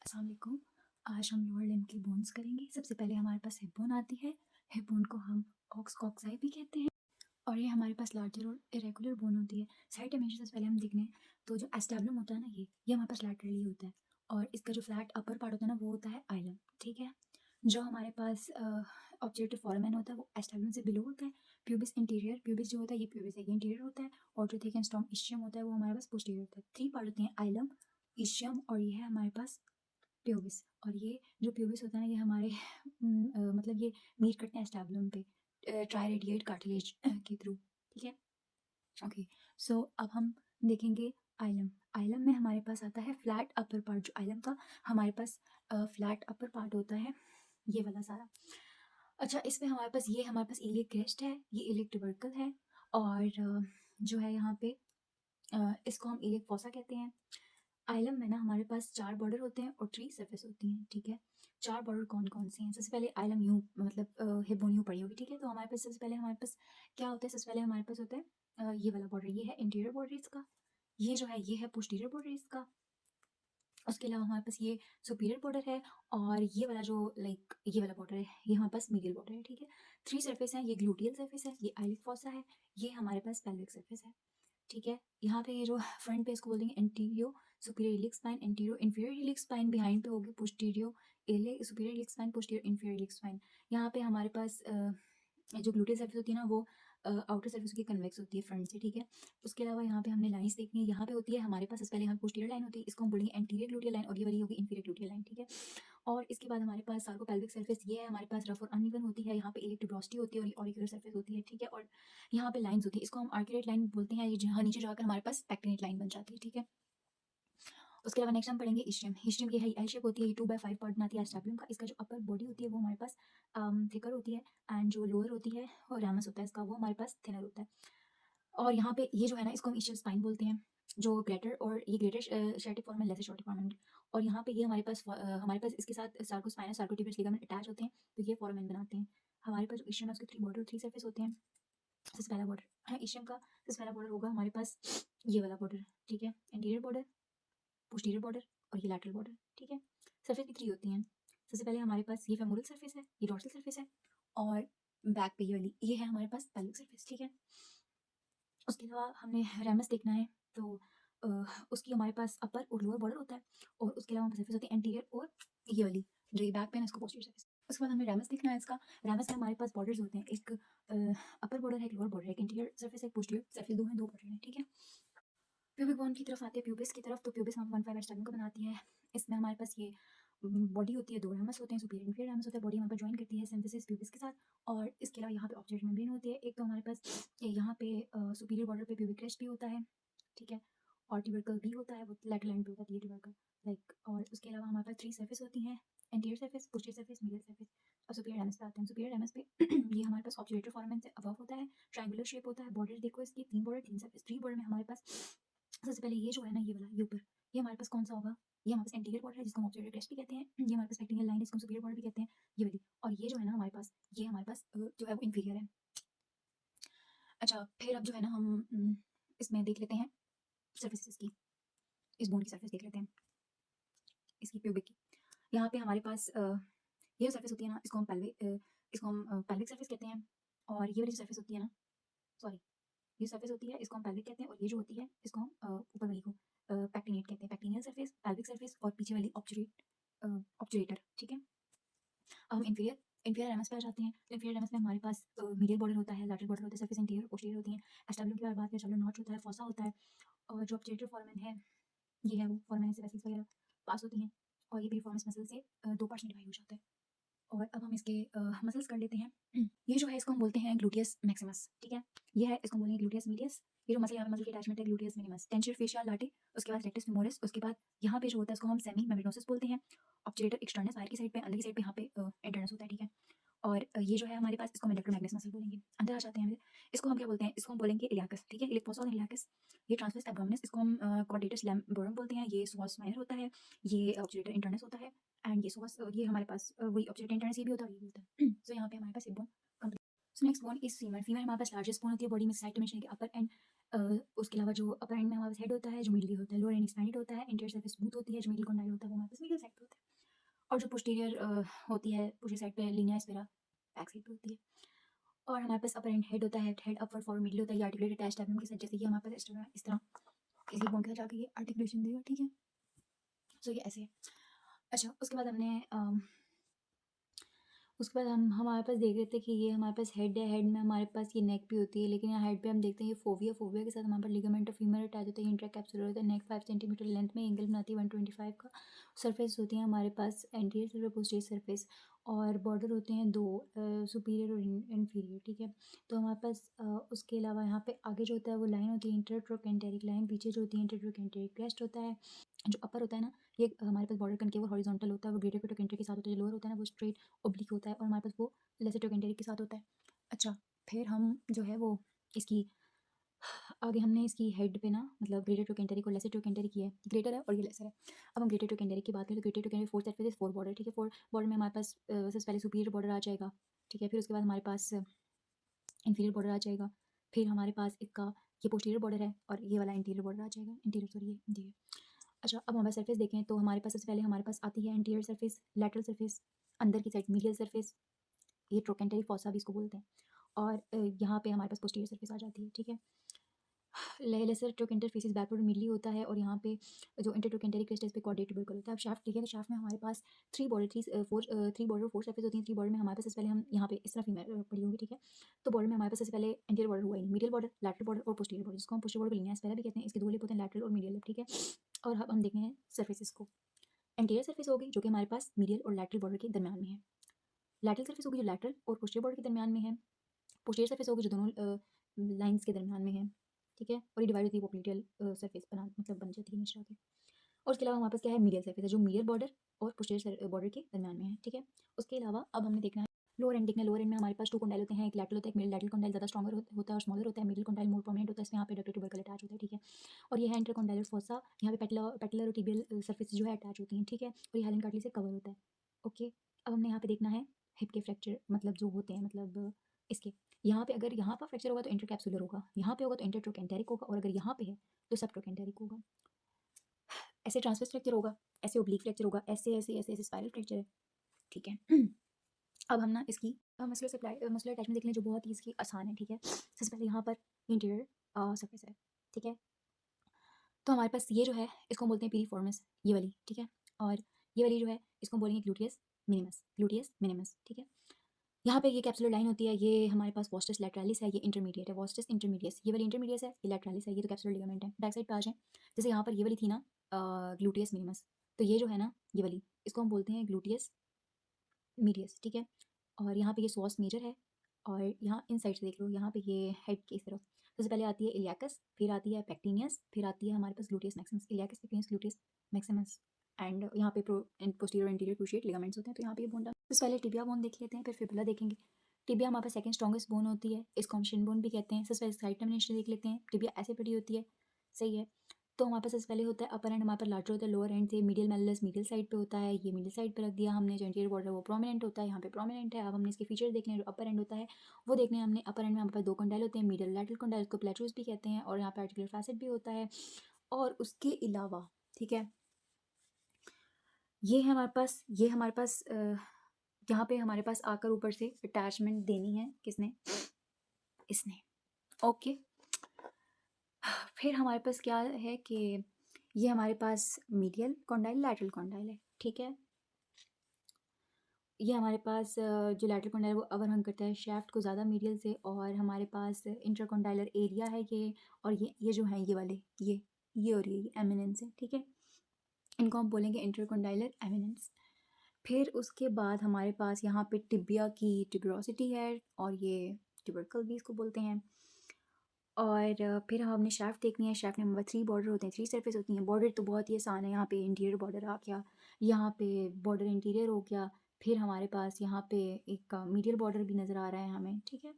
अस्सलाम वालेकुम। आज हम लोअर लिम्ब की बोन्स करेंगे। सबसे पहले हमारे पास हिप बोन आती है। हिप बोन को हम कॉक्साई भी कहते हैं और ये हमारे पास लार्जर और इरेगुलर बोन होती है। साइड डायमेंशन से पहले हम देख लें तो जो एस्टेब्लम होता है ना, ये हमारे पास लैटरली होता है और इसका जो फ्लैट अपर पार्ट होता है ना, वो होता है आइलम। ठीक है, जो हमारे पास ऑब्जेक्टिव फोरामेन होता है वो एस्टेब्लम से बिलो होता है। प्यूबिस इंटीरियर, प्यूबिस जो होता है ये प्यूबिस है, ये इंटीरियर होता है। और जो थिक एंड स्ट्रॉन्ग इस्चियम होता है वो हमारे पास पोस्टीरियर होता है। 3 पार्ट होते हैं, आइलम, इस्चियम और ये है हमारे पास प्यूबिस। और ये जो प्यूबिस होता है ना, ये हमारे मतलब ये मीट करते हैं एस्टेब्लम पे ट्राइरेडिएट कार्टिलेज के थ्रू। ठीक है, ओके। सो अब हम देखेंगे आइलम। आइलम में हमारे पास आता है फ्लैट अपर पार्ट। जो आइलम का हमारे पास फ्लैट अपर पार्ट होता है, ये वाला सारा। अच्छा, इसमें हमारे पास इलियक क्रेस्ट है, ये इलियक ट्यूबरकल है और जो है यहाँ पे इसको हम इलियक फोसा कहते हैं। आइलम में ना हमारे पास 4 बॉर्डर होते हैं और 3 सरफेस होती हैं। ठीक है, 4 बॉर्डर कौन कौन से हैं? सबसे पहले आइलम यूँ मतलब हिप बोन यूँ पड़ी होगी। ठीक है, तो हमारे पास सबसे पहले हमारे पास क्या होता है? सबसे पहले हमारे पास होता है ये वाला बॉर्डर, ये है इंटीरियर बॉर्डर इसका। ये जो है ये है पोस्टीरियर बॉर्डर इसका। उसके अलावा हमारे पास ये सुपीरियर बॉर्डर है और ये वाला जो ये वाला बॉर्डर है, ये हमारे पास मीडियल बॉर्डर है। ठीक है, 3 सरफेस हैं। ये ग्लूटियल सरफेस है, ये आइलिक फोसा है, ये हमारे पास पेल्विक सरफेस है। ठीक है, यहाँ पे ये जो फ्रंट पे इसको बोल देंगे anterior superior iliac spine, anterior inferior iliac spine, behind पे होगी posterior iliac superior iliac spine, posterior inferior iliac spine. यहाँ पे हमारे पास जो ग्लूटियल सर्फेस होती है ना, वो आउटर सर्फेस की कन्वेक्स होती है फ्रंट से। ठीक है, उसके अलावा यहाँ पे हमने लाइंस देखनी है। यहाँ पे होती है हमारे पास सबसे पहले हमारी पोस्टीरियर लाइन होती है, इसको हम बोलेंगे एंटीरियर ग्लूटियल लाइन, और ये वाली होगी इंफीरियर ग्लूटियल लाइन। ठीक है, और इसके बाद हमारे पास सार्कोपेल्विक सर्फेस, ये है हमारे पास रफ और अनइवन होती है। यहाँ पे इलिक ट्यूबरोसिटी होती है और ऑरिकुलर सर्फेस होती है। ठीक है, और यहाँ पे लाइंस होती है, इसको हम आर्कुलेट लाइन बोलते हैं। ये जहाँ नीचे जाकर हमारे पास पैक्टिनेट लाइन बन जाती है। ठीक है, उसके अलावा नेक्स्ट हम पढ़ेंगे इस्ट्रियम। इस्ट्रियम ये है एल शेप होती है, ये 2/5 पार्ट बनाती है एस्टेब्लम का। इसका जो अपर बॉडी होती है वो हमारे पास थिकर होती है एंड जो लोअर होती है और रामस होता है इसका, वो हमारे पास थिनर होता है। और यहाँ पे ये जो है ना, इसको हम इस्चियल स्पाइन बोलते हैं, जो ग्रेटर और ये ग्रेटर शर्टिक फॉर्म है, लेसर शॉर्टिक फॉर्म है। और यहाँ पे ये हमारे पास इसके साथ सार्कोस्पाइनस सार्कोटिबियस लिगामेंट अटैच होते हैं, तो ये फोरामेन बनाते हैं। हमारे पास जो इस्ट्रियम है उसके 3 बॉर्डर 3 सरफेस होते हैं। सबसे पहला बॉर्डर है इस्ट्रियम का, सबसे पहला बॉर्डर होगा हमारे पास ये वाला बॉर्डर। ठीक है, इंटीरियर बॉर्डर, पोस्टीरियर बॉर्डर और ये लैटरल बॉर्डर। ठीक है, सरफेस भी 3 होती हैं। सबसे पहले हमारे पास ये फेमोरल सरफेस है, ये डॉर्सल सरफेस है और बैक पे ये वाली ये है हमारे पास पेल्विक सरफेस। ठीक है, उसके अलावा हमने रेमस देखना है तो उसकी हमारे पास अपर और लोअर बॉर्डर होता है और उसके अलावा सरफेस होती है एंटीरियर और ये वाली जो ये बैक पे है इसको पोस्टीरियर सरफेस। उसके बाद हमें रेमस देखना है इसका। रेमस में हमारे पास बॉर्डर्स होते हैं, एक अपर बॉर्डर है, एक लोअर बॉर्डर है, एक इंटीरियर सरफेस है, एक पोस्टीरियर सरफेस, दो बॉर्डर हैं। ठीक है, प्यूबिक बोन की तरफ आते हैं, प्यूबिस की तरफ। तो प्यूबिस हम 1/5 एस्टेब्लम को बनाती है। इसमें हमारे पास ये बॉडी होती है, 2 रैमस होते हैं, सुपीरियर इंफीरियर रैमस होता है। बॉडी हमारे पास ज्वाइन करती है सिम्फिसिस प्यूबिस के साथ। और इसके अलावा यहाँ पे ऑब्जेक्ट मेम्ब्रेन होती है। एक तो हमारे पास यहाँ पे सुपीरियर बॉर्डर पे प्यूबिक क्रेस्ट भी होता है। ठीक है, और ट्यूबरकल भी होता है, वो लैटरल एंड पे होता है ये ट्यूबरकल और उसके अलावा हमारे पास 3 सर्फेस होती हैं, anterior surface, posterior surface, medial surface. और सुपीरियर रैमस पे आते हैं। सुपीरियर रैमस पे ये हमारे पास ऑब्जेक्टिव फोरामेन से अबव होता है, ट्रायंगुलर शेप होता है। बॉर्डर देखो इसकी 3 बॉर्डर 3 सर्फेस। 3 बॉर्डर में हमारे पास सबसे पहले ये जो है ना, ये वाला ये ऊपर, ये हमारे पास कौन सा होगा? ये हमारे पास एंटीरियर बॉर्डर है जिसको हम ऑब्जेक्टिव क्रेस्ट भी कहते हैं। ये हमारे पास पैक्टिनियल लाइन है जिसको हम सुपीरियर बॉर्डर भी कहते हैं, ये वाली। और ये जो है ना हमारे पास, ये हमारे पास जो है वो इंफीरियर है। अच्छा, फिर अब जो है ना हम इसमें देख लेते हैं सर्फेसेस की, इस बोन की सर्फेस देख लेते हैं, इसकी प्यूबिक की। यहाँ पे हमारे पास ये जो सर्फेस होती है ना, इसको हम पेल्विक सर्फेस कहते हैं। और ये वाली जो सर्फेस होती है ना, सॉरी, ये सर्फेस होती है इसको हम पेल्विक कहते हैं, और ये जो होती है इसको हम ऊपर वाली को पैक्टिनेट कहते हैं। पैक्टिनियल सर्फेस, पेल्विक सर्फेस और पीछे वाली ऑब्चुरेटर। ठीक है, अब हम इंफीरियर इंफीरियर रैमस पे आ जाते हैं। तो इंफीरियर रैमस में हमारे पास मीडियल बॉर्डर होता है, लैटरल बॉर्डर होता है, सर्फेस इंटीरियर पोस्टीरियर होती हैं। एस्टेब्लम की बात करें, एस्टेब्लम नॉच होता है, फोसा होता है। और जो ऑब्चुरेटर फोरामेन है, ये है वो फोरामेन से वेसल्स वगैरह पास होती हैं और ये पीरिफॉर्मिस मसल से 2 पार्ट्स में डिवाइड हो जाता है। और अब हम इसके मसल्स कर लेते हैं। ये जो है इसको हम बोलते हैं ग्लूटियस मैक्सिमस। ठीक है, ये है इसको हम बोलेंगे ग्लूटियस मीडियस। ये जो मसल यहाँ पे मसल की अटैचमेंट है gluteus minimus, tensor facial latte, उसके बाद रेक्टस फेमोरिस, उसके बाद यहाँ पे जो होता है इसको हम सेमी मेम्ब्रेनोसिस बोलते हैं। ऑब्चुरेटर एक्सटर्नस बाहर की साइड पे, अंदर की साइड पे यहाँ पे इंटरनस होता है। ठीक है, और ये जो है हमारे पास इसको हम एडक्टर मैग्नस मसल बोलेंगे। अंदर आ जाते हैं, इसको हम क्या बोलते हैं? इसको हम बोलेंगे इलियाकस। ठीक है, इलिक फोसा और इलियाकस। ये ट्रांसवर्स एब्डोमिनस, इसको हम क्वाड्रेटस लैम्बोरम बोलते हैं। ये सॉस माइनर होता है, ये ऑब्चुरेटर इंटरनस होता है एंड ये सॉस, ये हमारे पास वही ऑब्चुरेटर इंटरनस ये भी होता है और ये भी होता है। सो यहाँ पे हमारे पास एक bone complete. So next bone is femur. Femur हमारे पास लार्जेस्ट बोन होती है बॉडी में, साइड डायमेंशन के अपर एंड। उसके अलावा जो अपर एंड में हमारे पास हेड होता है, जो मिडल होता है, लोअर एंड एक्सपैंडेड होता है, इंटीरियर सरफेस स्मूथ होती है, जो मिडल कॉन्डाइल होता है वो हमारे पास मिडल साइड पे होता है। और जो पोस्टीरियर होती है पोस्टीरियर साइड पे लिनिया स्पेरा बैक साइड पे होती है। और हमारे पास अपर एंड हेड होता है, हेड अपवर्ड फॉरवर्ड मिडल होता है, ये आर्टिकुलेटेड अटैच टैबनम के साथ, जैसे कि हमारे पास इस तरह इसी बोन के साथ जाके ये आर्टिकुलेशन देगा, ठीक है। सो ये ऐसे है। अच्छा, उसके बाद हमने उसके बाद हम हमारे पास देख रहे थे कि ये हमारे पास हेड है, हेड में हमारे पास ये नेक भी होती है, लेकिन यहाँ हेड पे हम देखते हैं ये फोविया, फोविया के साथ हमारे पास लिगामेंट ऑफ फीमर अटैच होता है, इंट्राकैप्सुलर होता है, नेक 5 सेंटीमीटर लेंथ में एंगल बनाती है 125 का। सरफेस होती है हमारे पास एंटीरियर सरफेस, पोस्टीरियर सरफेस, और बॉर्डर होते हैं दो, सुपीरियर और इन्फीरियर, ठीक है। तो हमारे पास उसके अलावा यहाँ पे आगे जो होता है वो लाइन होती है इंटरट्रोकेंटेरिक लाइन, पीछे जो होती है इंटरट्रोकेंटेरिक क्रेस्ट होता है। जो अपर होता है ना, ये हमारे पास बॉर्डर कनकेव और हॉरिजॉन्टल होता है, वो ग्रेटर ट्रोकेंटेरिक के साथ होता है। जो लोअर होता है ना वो स्ट्रेट ओब्लिक होता है, और हमारे पास वो लेसर ट्रोकेंटेरिक के साथ होता है। अच्छा, फिर हम जो है वो इसकी आगे हमने इसकी हेड पे ना मतलब ग्रेटर ट्रोकेंटेरिक और लेसर ट्रोकेंटेरिक की है, ग्रेटर है और ये लेसर है। अब हम ग्रेटर ट्रोकेंटेरिक की बात करें तो ग्रेटर ट्रोकेंटेरिक 4 सरफेस 4 बॉर्डर, ठीक है। 4 बॉर्डर में हमारे पास सबसे पहले सुपीरियर बॉर्डर आ जाएगा, ठीक है। फिर उसके बाद हमारे पास इंफीरियर बॉर्डर आ जाएगा, फिर हमारे पास इसका ये पोस्टीरियर बॉर्डर है, और ये वाला इंटीरियर बॉर्डर आ जाएगा, इंटीरियर सॉरी ये इंटीरियर। अच्छा, अब हमारे सरफेस देखें तो हमारे पास सबसे पहले हमारे पास आती है एंटीरियर सरफेस, लैटरल सरफेस, अंदर की साइड मीडियल सरफेस, ये ट्रोकेंटेरिक फॉसा भी इसको बोलते हैं। और यहाँ पे हमारे पास पोस्टीरियर सरफेस आ जाती है, ठीक है। लेसर ट्रोकेंटर फेसिस बैकवर्ड मिडली होता है, और यहाँ पे जो इंटरट्रोकेंटेरिक क्रेस्ट है इस पे कॉर्डेट ट्यूबरकल होता है। अब शाफ्ट, ठीक है, तो शाफ्ट में हमारे पास 3 बॉर्डर 4 सरफेस होती हैं। 3 बॉर्डर में हमारे पास सबसे पहले हम यहाँ पे इस तरह फीमेल पड़ी होगी, ठीक है। तो बॉर्डर में हमारे पास सबसे पहले इंटीरियर बॉर्डर हुआ, मीडियल बॉर्डर, लैटरल बॉर्डर और पोस्टीरियर बॉर्डर, जिसको हम पोस्टीरियर बॉर्डर को लिनिया स्पेरा भी कहते हैं। इसके दो लिप होते हैं, लैटरल और मीडियल लिप, ठीक है। और अब हम देखते हैं सर्फेसिस को। एंटीरियर सरफेस होगी जो कि हमारे पास मीडियल और लैटरल बॉर्डर के दरमियान में है। लैटरल सरफेस होगी जो लैटरल और पोस्टीरियर बॉर्डर के दरमियान में है। पोस्टीरियर सरफेस होगी जो दोनों लाइंस के दरमियान में है, ठीक है। और ये डिवाइड होती है पोप्लिटियल सरफेस बना मतलब बन जाती है नीचे आके। और उसके अलावा हमारे पास क्या है, मीडियल सरफेस है जो मीडियल बॉर्डर और पोस्टीरियर बॉर्डर के दरमियान में है, ठीक है। उसके अलावा अब हमने देखना है लोअर एंड देखना है। लोअर एंड में हमारे पास 2 कंडाइल होते हैं, एक लैटरल होता है, एक मिडिल। लैटरल कंडाइल ज़्यादा स्ट्रॉन्गर होता है और स्मॉलर होता है, मिडिल कंडाइल मोर प्रोमिनेंट होता है, इसमें यहाँ पे डक्टल ट्यूबरकल अटैच होता है, ठीक है। और ये है इंटरकॉन्डाइलर फॉसा, यहाँ पे पेटलर और टिबियल सर्फेस जो है अटैच होती हैं, ठीक है। और ये हाइलन कार्टिलेज से कवर होता है, ओके। अब हमने यहाँ पे देखना है हिप के फ्रैक्चर मतलब जो होते हैं मतलब इसके यहाँ पे अगर यहाँ पर फ्रैक्चर होगा तो इंटरकैप्सुलर होगा, यहाँ पे होगा तो इंटरट्रोकेंटेरिक होगा, और अगर यहाँ पे है तो सब ट्रोकेंटेरिक होगा। ऐसे ट्रांसवर्स फ्रैक्चर होगा, ऐसे ओब्लिक फ्रैक्चर होगा, ऐसे ऐसे ऐसे ऐसे स्पाइरल फ्रैक्चर है, ठीक है। अब हम ना इसकी मसलर सप्लाई मसलर अटैचमेंट देख लें जो बहुत ही इसकी आसान है, ठीक है। सबसे पहले यहाँ पर इंटीरियर सरफेस है, ठीक है। तो हमारे पास ये जो है इसको हम बोलते हैं पीरिफॉर्मस, ये वाली, ठीक है। और ये वाली जो है इसको हम बोलेंगे ग्लूटियस मिनिमस, ग्लूटियस मिनिमस, ठीक है। यहाँ पे ये कैप्सुलर लाइन होती है, ये हमारे पास वॉस्टस लैटरालिस है, ये इंटरमीडिएट है, वॉस्टस इंटरमीडियस, ये वाली इंटरमीडियस है, ये लैटरालिस है, ये तो कैप्सुलर लिगामेंट है। बैक साइड पे आ जाएं, जैसे यहाँ पर ये वाली थी ना ग्लूटियस मिनिमस, तो ये जो है ना ये वाली इसको हम बोलते हैं ग्लूटियस मीडियस, ठीक है। और यहाँ पे ये सॉस मेजर है, और यहाँ इन साइड से देख लो, यहाँ पे ये हेड की इस तरफ सबसे पहले आती है इलियाकस, फिर आती है पेक्टिनियस, फिर आती है हमारे पास gluteus maximus, iliacus pectineus gluteus maximus. And यहाँ पे पोस्टीरियर और इंटीरियर क्रूशिएट लिगामेंट्स होते हैं। तो यहाँ पे ये बोन सबसे पहले टिबिया बोन देख लेते हैं, फिर फिबुला देखेंगे। टिबिया हमारे पास सेकंड स्ट्रॉन्गेस्ट बोन होती है, इसको हम शिन बोन भी कहते हैं। सबसे पहले साइड टर्मिनेशन देख लेते हैं, टिबिया ऐसे पड़ी होती है, सही है। तो हमारे पास सबसे पहले होता है अपर एंड, हमारे पास लार्जर होता है, लोअर एंड से मीडियल मेलस मीडियल साइड पे होता है, ये मीडियल साइड पे रख दिया हमने। जो इंटीरियर बॉर्डर वो प्रोमिनेंट होता है, यहाँ पे प्रोमिनेंट है। अब हमने इसके फीचर देखने हैं, जो अपर एंड होता है वो देखने हैं हमने। अपर एंड में हमारे पास 2 कंडाइल होते हैं, मीडियल लैटरल कंडाइल को प्लेटरूस भी कहते हैं, और यहाँ पे आर्टिकुलर फैसेट भी होता है। और उसके अलावा, ठीक है, ये है हमारे पास, ये हमारे पास यहाँ पे हमारे पास आकर ऊपर से अटैचमेंट देनी है, किसने, इसने, ओके। फिर हमारे पास क्या है कि ये हमारे पास मीडियल कॉन्डाइल लैटरल कॉन्डाइल है, ठीक है। ये हमारे पास जो लैटरल कॉन्डाइल वो अवरहंग करता है शैफ्ट को ज़्यादा मीडियल से, और हमारे पास इंटरकॉन्डाइलर एरिया है ये, और ये जो है ये वाले ये और ये एमिनेंस है, ठीक है। इनको हम बोलेंगे इंटरकॉन्डाइलर एमिनेंस। फिर उसके बाद हमारे पास यहाँ पे टिबिया की ट्यूबरोसिटी है, और ये ट्यूबरकल भी इसको बोलते हैं। और फिर हमने शेफ्ट देखनी है। शेफ्ट में हमारे 3 बॉर्डर होते हैं, 3 सरफेस होती हैं। बॉर्डर तो बहुत ही आसान है, यहाँ पे इंटीरियर बॉर्डर आ गया, यहाँ पे बॉर्डर इंटीरियर हो गया, फिर हमारे पास यहाँ पे एक मीडियल बॉर्डर भी नज़र आ रहा है हमें, ठीक है।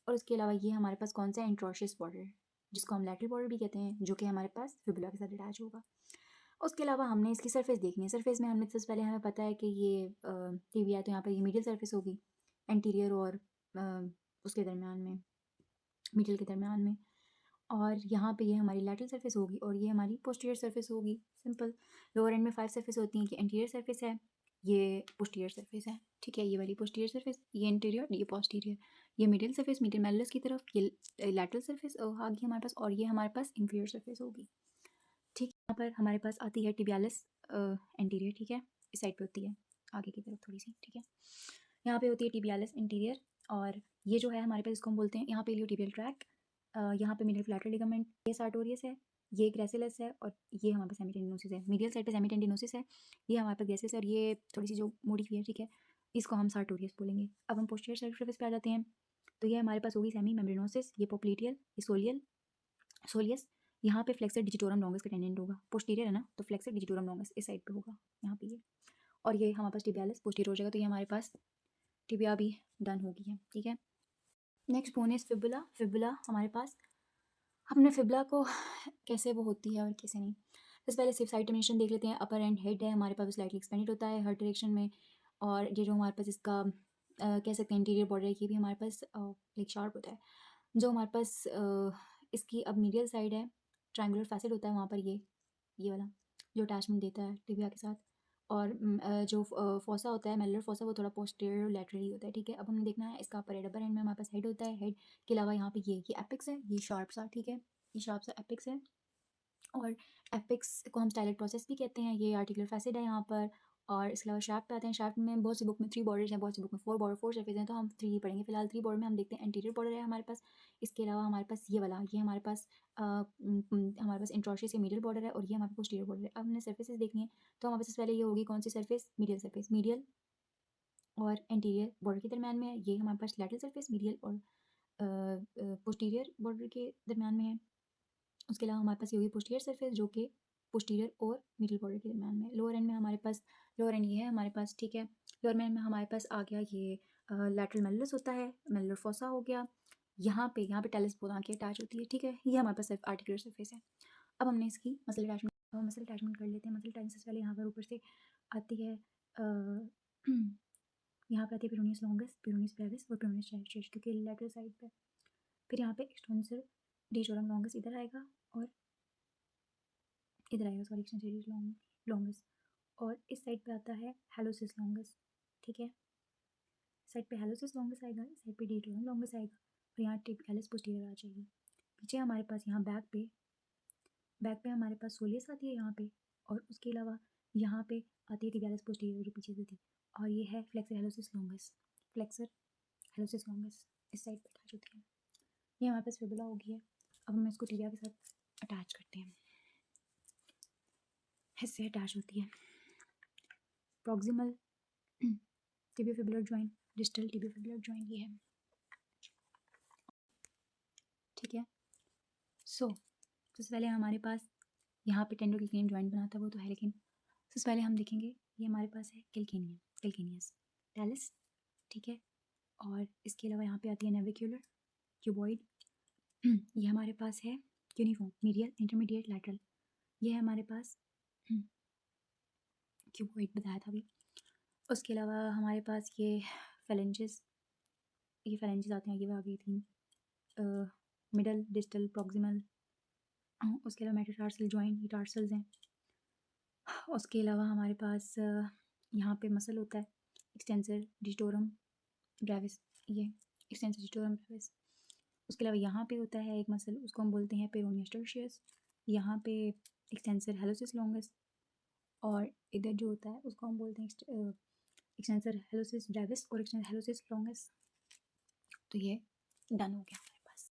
और उसके अलावा ये हमारे पास कौन सा इंट्रोशियस बॉर्डर, जिसको हम लैटरल बॉर्डर भी कहते हैं, जो कि हमारे पास फिबुला के साथ अटैच होगा। उसके अलावा हमने इसकी सरफेस देखनी है। सरफेस में हमने सबसे पहले हमें पता है कि ये टीबिया है, तो यहाँ पे ये मीडियल सरफेस होगी, एंटीरियर और उसके दरमियान में, मिडिल के दरमियान में। और यहाँ पे ये हमारी लैटरल सरफेस होगी, और ये हमारी पोस्टीरियर सरफेस होगी, सिंपल। लोअर एंड में 5 सरफेस होती हैं, ये एंटीरियर सरफेस है, ये पोस्टीरियर सरफेस है, ठीक है, ये वाली पोस्टीरियर सरफेस, ये इंटीरियर, ये पोस्टीरियर, ये मीडियल सरफेस, मीडियल मेलस की तरफ, ये लैटरल सरफेस आ गई हमारे पास, और ये हमारे पास इंफीरियर सरफेस होगी, ठीक। यहाँ पर हमारे पास आती है टिबियालिस एंटीरियर, ठीक है, इस साइड पे होती है आगे की तरफ थोड़ी सी, ठीक है। यहाँ पे होती है टिबियालिस इंटीरियर, और ये जो है हमारे पास इसको हम बोलते हैं यहाँ पे इलियोटिबियल ट्रैक, यहाँ पे मीडियल फ्लैटर लिगामेंट, ये सार्टोरियस है, ये ग्रेसिलस है, और ये हमारे पास सेमीटेंडिनोसिस है। मीडियल साइड पे सेमीटेंडिनोसिस है, ये हमारे पास ग्रेसिलस है, और ये थोड़ी सी जो मोड़ी हुई है, ठीक है, इसको हम सार्टोरियस बोलेंगे। अब हम पोस्टीरियर सरफेस पे आ जाते हैं, तो ये हमारे पास होगी सेमी मेम्ब्रेनोसिस, ये पोप्लीटियल, ये सोलियस, यहाँ पे फ्लेक्सर डिजिटोरम लॉन्गस का टेंडेंट होगा, पोस्टीरियर है ना, तो फ्लेक्सर डिजिटोरम लॉन्गस इस साइड पे होगा, यहाँ पे ये, और ये हमारे पास टिबियालिस पोस्टीरियर हो जाएगा, तो ये हमारे पास टिबिया भी डन हो गई है, ठीक है। Next bone is fibula. Fibula हमारे पास, हमने फिबुला को कैसे वो होती है और कैसे नहीं, सबसे पहले सिर्फ साइड डिमेंशन देख लेते हैं। अपर एंड हेड है हमारे पास, स्लाइटली एक्सपेंडेड होता है हर डायरेक्शन में, और ये जो हमारे पास इसका कह सकते हैं इंटीरियर बॉर्डर है, ये भी हमारे पास लाइक शार्प होता है। जो हमारे पास इसकी अब मीडियल साइड है, ट्रायंगुलर फैसेट होता है वहाँ पर, ये वाला जो अटैचमेंट देता है टिबिया के साथ, और जो फोसा होता है मेलुलर फोसा, वो थोड़ा पोस्टीरियर लैटरली होता है, ठीक है। अब हमें देखना है इसका अपर हेड, अपर एंड में हमारे पास हेड होता है, हेड के अलावा यहाँ पे ये एपिक्स है, ये शार्प सा, ठीक है, ये शार्प सा एपिक्स है, और एपिक्स को हम स्टाइलेट प्रोसेस भी कहते हैं। ये आर्टिकुलर फैसिड है यहाँ पर, और इसके अलावा शाफ्ट पे आते हैं। शाफ्ट में बहुत सी बुक में 3 बॉर्डर्स हैं, बहुत सी बुक में 4 बॉर्डर 4 सरफेस हैं, तो हम 3 ही पढ़ेंगे फिलहाल। 3 बॉर्डर में हम देखते हैं एंटीरियर बॉर्डर है हमारे पास, इसके अलावा हमारे पास ये वाला, ये हमारे पास इंट्रोशियस या मीडियल बॉर्डर है, और ये हमारे पास पोस्टीरियर बॉर्डर है। अब हमने सर्फेसेस देखनी है, तो हमारे पास पहले ये होगी कौन सी सर्फेस, मीडियल सर्फेस, मीडियल और एंटीरियर बॉर्डर के दरमियान में है। ये हमारे पास लैटरल सर्फेस मीडियल और पोस्टीरियर बॉर्डर के दरमियान में है। उसके अलावा हमारे पास ये होगी पोस्टीरियर सरफेस, जो कि पोस्टीरियर और मिडिल बॉर्डर के दरमियान में। लोअर एंड में हमारे पास, लोअर एंड ये है हमारे पास, ठीक है। लोअर एंड में हमारे पास आ गया ये लैटरल मेलुलस होता है, मेलुलर फोसा हो गया, यहाँ पे टेलिस बोला की अटैच होती है, ठीक है। ये हमारे पास सिर्फ आर्टिकुलर सरफेस है। अब हमने इसकी मसल अटैचमेंट, मसल अटैचमेंट कर लेते हैं। मसल अटैचमेंट से पहले यहाँ पर ऊपर से आती है यहाँ पे आती है पेरोनियस लॉन्गस, पेरोनियस ब्रेविस और पेरोनियस चाइल्ड, क्योंकि लैटरल साइड पे। फिर यहाँ पे एक्सटेंसर डिजोरम लॉन्गस इधर आएगा, और इधर आएगा, सॉरी, एक्सटेंसर लॉन्गस, और इस साइड पे आता है हेलोसिस लॉन्गस, ठीक है। साइड पे हेलोसिस लॉन्गस आएगा, इस साइड पे डिजोरम लॉन्गस आएगा, और यहाँ टिबियालिस पोस्टीरियर आ जाएगी। पीछे हमारे पास यहाँ बैक पे हमारे पास सोलियस आती है यहाँ पे, और उसके अलावा यहाँ पे आती है टिबियालिस पोस्टीरियर जो पीछे से थी, और ये है फ्लेक्सर हेलोसिस लॉन्गस, फ्लेक्सर हेलोसिस लॉन्गस इस साइड पे अटैच होती है। ये हमारे पास फिबुला होगी है। अब हम इसको टिबिया के साथ अटैच करते हैं, इससे अटैच होती है proximal tibiofibular joint, distal tibiofibular joint, ये है, ठीक है। सबसे पहले हमारे पास यहाँ पे टेंडोक्लिनियन जॉइंट बनाता है वो तो है, लेकिन सबसे पहले हम देखेंगे ये हमारे पास है कैल्केनियस टेलिस, ठीक है। और इसके अलावा यहाँ पे आती है नेविक्युलर क्यूबॉइड, ये हमारे पास है यूनिफॉर्म मीडियल इंटरमीडिएट लैटरल, ये है हमारे पास क्यूबॉइड बताया था अभी। उसके अलावा हमारे पास ये फेलेंजेस आते हैं, ये आ गई थी मिडल डिस्टल प्रॉक्सिमल। उसके अलावा मेटाटार्सल जॉइंट, ये टार्सल्स हैं। उसके अलावा हमारे पास यहाँ पे मसल होता है एक्सटेंसर डिजिटोरम ब्रेविस, ये एक्सटेंसर डिजिटोरम ब्रेविस। उसके अलावा यहाँ पे होता है एक मसल, उसको हम बोलते हैं पेरोनियस टर्शियस, यहाँ पे एक्सटेंसर हेलोसिस लॉन्गस, और इधर जो होता है उसको हम बोलते हैं एक्सटेंसर हेलोसिस ब्रेविस और एक्सटेंसर हेलोसिस लॉन्गस। तो ये डन हो गया।